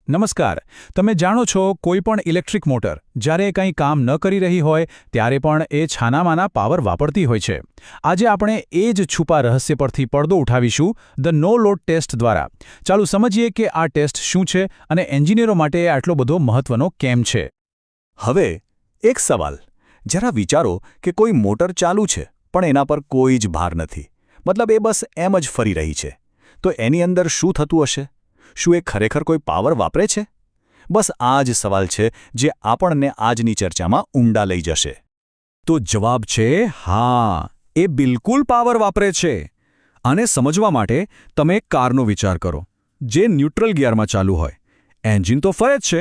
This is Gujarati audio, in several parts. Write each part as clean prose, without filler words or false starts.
નમસ્કાર. તમે જાણો છો કોઈ પણ ઇલેક્ટ્રિક મોટર જ્યારે કંઈ કામ ન કરી રહી હોય ત્યારે પણ એ છાનામાના પાવર વાપરતી હોય છે. આજે આપણે એ જ છુપા રહસ્ય પરથી પડદો ઉઠાવીશું ધ નો લોડ ટેસ્ટ દ્વારા. ચાલો સમજીએ કે આ ટેસ્ટ શું છે અને એન્જિનિયરો માટે આટલો બધો મહત્વનો કેમ છે. હવે એક સવાલ. જરા વિચારો કે કોઈ મોટર ચાલુ છે પણ એના પર કોઈ જ ભાર નથી. મતલબ એ બસ એમ જ ફરી રહી છે. તો એની અંદર શું થતું હશે? શું એ ખરેખર કોઈ પાવર વાપરે છે? બસ આ જ સવાલ છે જે આપણને આજની ચર્ચામાં ઊંડા લઈ જશે. તો જવાબ છે હા, એ બિલકુલ પાવર વાપરે છે. આને સમજવા માટે તમે એક કારનો વિચાર કરો, જે ન્યુટ્રલ ગિયરમાં ચાલુ હોય. એન્જિન તો ફરે જ છે,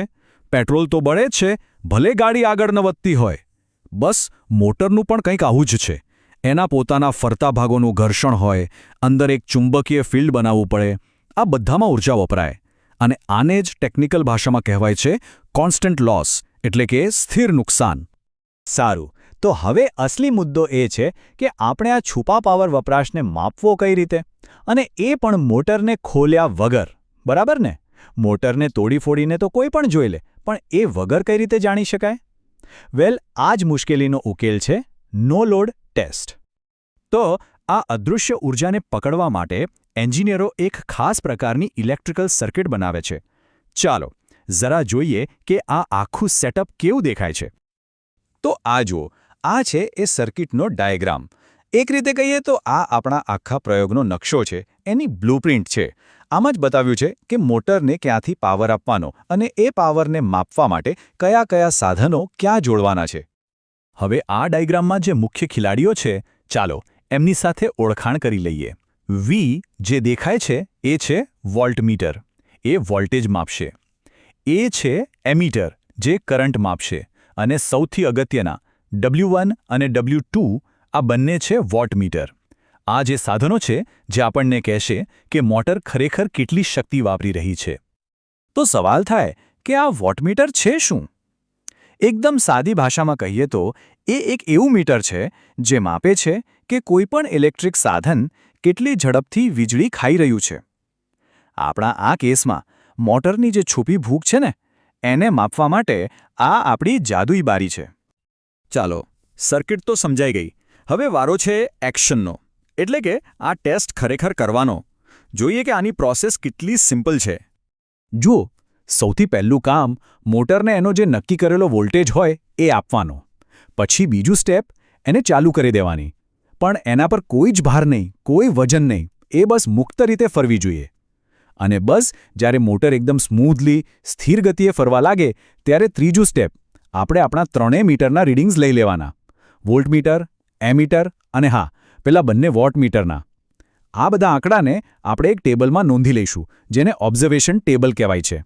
પેટ્રોલ તો બળે જ છે, ભલે ગાડી આગળ ન વધતી હોય. બસ મોટરનું પણ કંઈક આવું જ છે. એના પોતાના ફરતા ભાગોનું ઘર્ષણ હોય, અંદર એક ચુંબકીય ફિલ્ડ બનાવવું પડે. આ બધામાં ઊર્જા વપરાય અને આને જ ટેકનિકલ ભાષામાં કહેવાય છે કોન્સ્ટન્ટ લોસ, એટલે કે સ્થિર નુકસાન. સારું, તો હવે અસલી મુદ્દો એ છે કે આપણે આ છુપા પાવર વપરાશને માપવો કઈ રીતે? અને એ પણ મોટરને ખોલ્યા વગર, બરાબર ને? મોટરને તોડી ફોડીને તો કોઈ પણ જોઈ લે, પણ એ વગર કઈ રીતે જાણી શકાય? વેલ, આ જ મુશ્કેલીનો ઉકેલ છે નો લોડ ટેસ્ટ. તો આ અદૃશ્ય ઊર્જાને પકડવા માટે એન્જિનિયરો એક ખાસ પ્રકારની ઇલેક્ટ્રિકલ સર્કિટ બનાવે છે. ચાલો જરા જોઈએ કે આ આખું સેટઅપ કેવું દેખાય છે. તો આ જુઓ, આ છે એ સર્કિટનો ડાયાગ્રામ. એક રીતે કહીએ તો આ આપણા આખા પ્રયોગનો નકશો છે, એની બ્લુપ્રિન્ટ છે. આમાં જ બતાવ્યું છે કે મોટરને ક્યાંથી પાવર આપવાનો અને એ પાવરને માપવા માટે કયા કયા સાધનો ક્યાં જોડવાના છે. હવે આ ડાયાગ્રામમાં જે મુખ્ય ખેલાડીઓ છે, ચાલો એમની સાથે ઓળખાણ કરી લઈએ. વી જે દેખાય છે એ છે વોલ્ટમીટર, એ વોલ્ટેજ માપશે. એ છે એમીટર, જે કરંટ માપશે. અને સૌથી અગત્યના W1 અને W2, આ બંને છે વોટમીટર. આ જે સાધનો છે જે આપણને કહેશે કે મોટર ખરેખર કેટલી શક્તિ વાપરી રહી છે. તો સવાલ થાય કે આ વોટમીટર છે શું? એકદમ સાદી ભાષામાં કહીએ તો એ એક એવું મીટર છે જે માપે છે કે કોઈપણ ઇલેક્ટ્રિક સાધન કેટલી ઝડપથી વીજળી ખાઈ રહ્યું છે. આપણા આ કેસમાં મોટરની જે છુપી ભૂખ છે ને, એને માપવા માટે આ આપણી જાદુઈ બારી છે. ચાલો, સર્કિટ તો સમજાઈ ગઈ. હવે વારો છે એક્શનનો, એટલે કે આ ટેસ્ટ ખરેખર કરવાનો. જોઈએ કે આની પ્રોસેસ કેટલી સિમ્પલ છે. જુઓ, સૌથી પહેલું કામ મોટરને એનો જે નક્કી કરેલો વોલ્ટેજ હોય એ આપવાનો. પછી બીજું સ્ટેપ, એને ચાલુ કરી દેવાની. પણ એના પર કોઈ જ ભાર નહીં, કોઈ વજન નહીં, એ બસ મુક્ત રીતે ફરવી જોઈએ. અને બસ જ્યારે મોટર એકદમ સ્મૂધલી, સ્થિર ગતિએ ફરવા લાગે ત્યારે ત્રીજું સ્ટેપ, આપણે આપણા ત્રણેય મીટરના રીડિંગ્સ લઈ લેવાના. વોલ્ટમીટર, એમીટર અને હા, પેલા બંને વોટમીટરના. આ બધા આંકડાને આપણે એક ટેબલમાં નોંધી લઈશું, જેને ઓબ્ઝર્વેશન ટેબલ કહેવાય છે.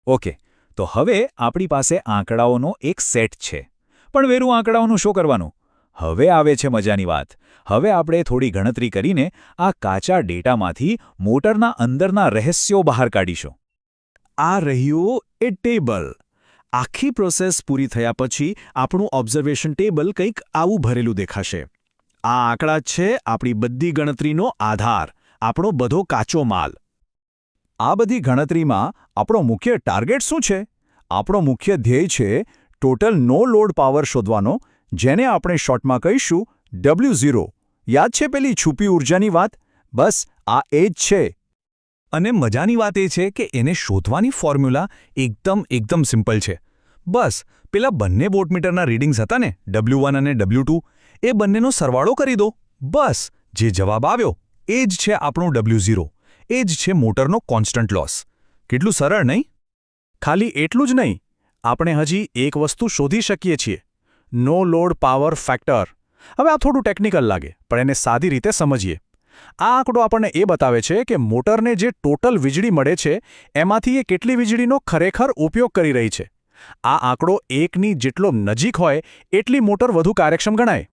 ઓકે, તો હવે આપણી પાસે આંકડાઓનો એક સેટ છે. પણ વેરું આંકડાઓનું શું કરવાનું? હવે આવે છે મજાની વાત. હવે આપણે થોડી ગણતરી કરીને આ કાચા ડેટામાંથી મોટરના અંદરના રહસ્યો બહાર કાઢીશું. આ રહ્યું એ ટેબલ. આખી પ્રોસેસ પૂરી થયા પછી આપણું ઓબ્ઝર્વેશન ટેબલ કંઈક આવું ભરેલું દેખાશે. આ આંકડા છે આપણી બધી ગણતરીનો આધાર, આપણો બધો કાચો માલ. આ બધી ગણતરીમાં આપણો મુખ્ય ટાર્ગેટ શું છે? આપણો મુખ્ય ધ્યેય છે ટોટલ નો લોડ પાવર શોધવાનો, જેને આપણે શોર્ટમાં કહીશું W0. યાદ છે પેલી છુપી ઊર્જાની વાત? બસ આ એ જ છે. અને મજાની વાત એ છે કે એને શોધવાની ફોર્મ્યુલા એકદમ સિમ્પલ છે. બસ પેલા બંને વોટમીટરના રીડિંગ્સ હતા ને, W1 અને W2, એ બંનેનો સરવાળો કરી દો. બસ જે જવાબ આવ્યો એ જ છે આપણું W0. એ જ છે મોટરનો કોન્સ્ટન્ટ લોસ. કેટલું સરળ નહીં? ખાલી એટલું જ નહીં, આપણે હજી એક વસ્તુ શોધી શકીએ છીએ, નો લોડ પાવર ફેક્ટર. હવે આ થોડું ટેકનિકલ લાગે, પણ એને સાદી રીતે સમજીએ. આ આંકડો આપણને એ બતાવે છે કે મોટરને જે ટોટલ વીજળી મળે છે એમાંથી એ કેટલી વીજળીનો ખરેખર ઉપયોગ કરી રહી છે. આ આંકડો 1ની જેટલો નજીક હોય એટલી મોટર વધુ કાર્યક્ષમ ગણાય.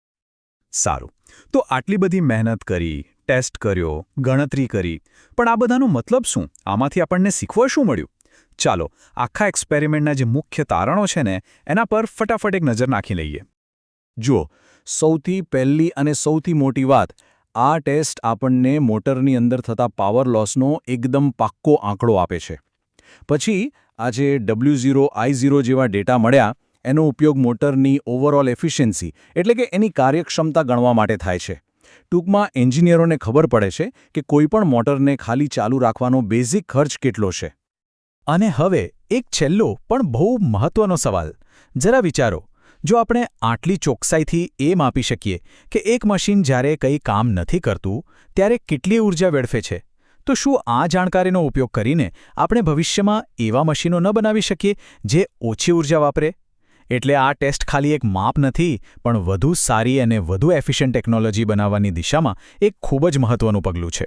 સારું, તો આટલી બધી મહેનત કરી, ટેસ્ટ કર્યો, ગણતરી કરી, પણ આ બધાનો મતલબ શું? આમાંથી આપણને શીખવા શું મળ્યું? ચાલો આખા એક્સપેરિમેન્ટના જે મુખ્ય તારણો છે ને, એના પર ફટાફટ એક નજર નાખી લઈએ. જુઓ, સૌથી પહેલી અને સૌથી મોટી વાત, આ ટેસ્ટ આપણને મોટરની અંદર થતા પાવર લોસનો એકદમ પાક્કો આંકડો આપે છે. પછી આ જે W0 I0 જેવા ડેટા મળ્યા એનો ઉપયોગ મોટરની ઓવરઓલ એફિશિયન્સી એટલે કે એની કાર્યક્ષમતા ગણવા માટે થાય છે. ટૂંકમાં એન્જિનિયરોને ખબર પડે છે કે કોઈપણ મોટરને ખાલી ચાલુ રાખવાનો બેઝિક ખર્ચ કેટલો છે. અને હવે એક છેલ્લો પણ બહુ મહત્વનો સવાલ. જરા વિચારો, જો આપણે આટલી ચોકસાઈથી એ માપી શકીએ કે એક મશીન જ્યારે કંઈ કામ નથી કરતું ત્યારે કેટલી ઊર્જા વેડફે છે, તો શું આ જાણકારીનો ઉપયોગ કરીને આપણે ભવિષ્યમાં એવા મશીનો ન બનાવી શકીએ જે ઓછી ઊર્જા વાપરે? એટલે આ ટેસ્ટ ખાલી એક માપ નથી, પણ વધુ સારી અને વધુ એફિશિયન્ટ ટેકનોલોજી બનાવવાની દિશામાં એક ખૂબ જ મહત્વનું પગલું છે.